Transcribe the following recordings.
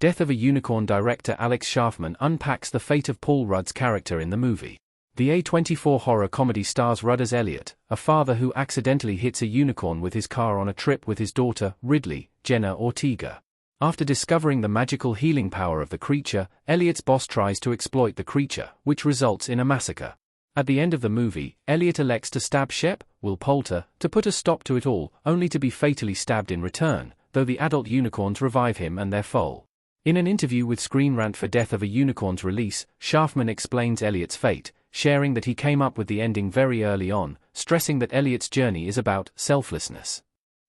Death of a Unicorn director Alex Schaffman unpacks the fate of Paul Rudd's character in the movie. The A24 horror comedy stars Rudd as Elliot, a father who accidentally hits a unicorn with his car on a trip with his daughter, Ridley, Jenna Ortega. After discovering the magical healing power of the creature, Elliot's boss tries to exploit the creature, which results in a massacre. At the end of the movie, Elliot elects to stab Shep, Will Poulter, to put a stop to it all, only to be fatally stabbed in return, though the adult unicorns revive him and their foal. In an interview with Screen Rant for Death of a Unicorn's release, Schaffman explains Elliot's fate, sharing that he came up with the ending very early on, stressing that Elliot's journey is about selflessness.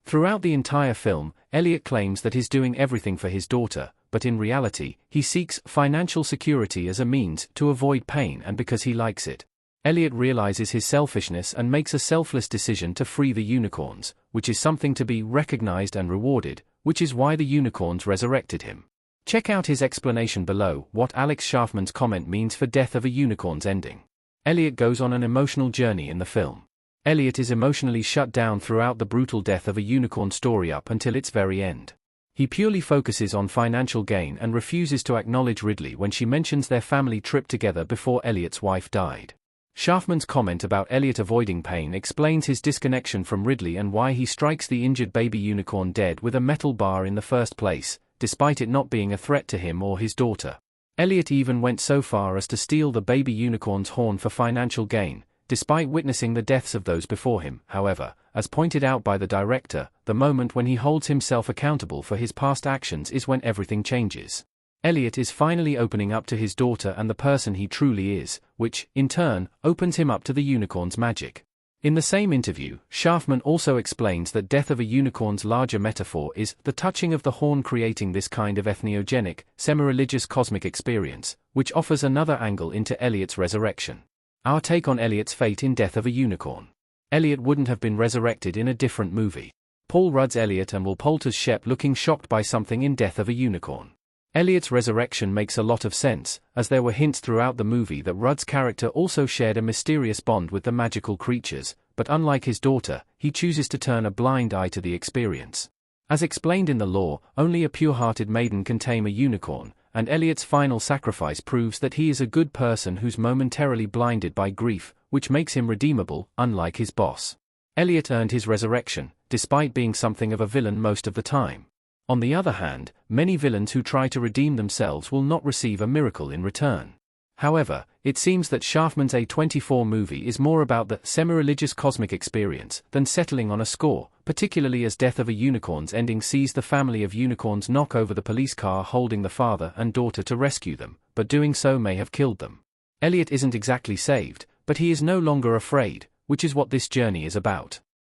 Throughout the entire film, Elliot claims that he's doing everything for his daughter, but in reality, he seeks financial security as a means to avoid pain and because he likes it. Elliot realizes his selfishness and makes a selfless decision to free the unicorns, which is something to be recognized and rewarded, which is why the unicorns resurrected him. Check out his explanation below, what Alex Schaffman's comment means for Death of a Unicorn's ending. Elliot goes on an emotional journey in the film. Elliot is emotionally shut down throughout the brutal death of a unicorn story up until its very end. He purely focuses on financial gain and refuses to acknowledge Ridley when she mentions their family trip together before Elliot's wife died. Schaffman's comment about Elliot avoiding pain explains his disconnection from Ridley and why he strikes the injured baby unicorn dead with a metal bar in the first place, despite it not being a threat to him or his daughter. Elliot even went so far as to steal the baby unicorn's horn for financial gain, despite witnessing the deaths of those before him. However, as pointed out by the director, the moment when he holds himself accountable for his past actions is when everything changes. Elliot is finally opening up to his daughter and the person he truly is, which, in turn, opens him up to the unicorn's magic. In the same interview, Schaffman also explains that Death of a Unicorn's larger metaphor is the touching of the horn creating this kind of ethniogenic, semi-religious cosmic experience, which offers another angle into Elliot's resurrection. Our take on Elliot's fate in Death of a Unicorn. Elliot wouldn't have been resurrected in a different movie. Paul Rudd's Elliot and Will Poulter's Shep looking shocked by something in Death of a Unicorn. Elliot's resurrection makes a lot of sense, as there were hints throughout the movie that Rudd's character also shared a mysterious bond with the magical creatures, but unlike his daughter, he chooses to turn a blind eye to the experience. As explained in the lore, only a pure-hearted maiden can tame a unicorn, and Elliot's final sacrifice proves that he is a good person who's momentarily blinded by grief, which makes him redeemable, unlike his boss. Elliot earned his resurrection, despite being something of a villain most of the time. On the other hand, many villains who try to redeem themselves will not receive a miracle in return. However, it seems that Schaffman's A24 movie is more about the semi-religious cosmic experience than settling on a score, particularly as Death of a Unicorn's ending sees the family of unicorns knock over the police car holding the father and daughter to rescue them, but doing so may have killed them. Elliot isn't exactly saved, but he is no longer afraid, which is what this journey is about.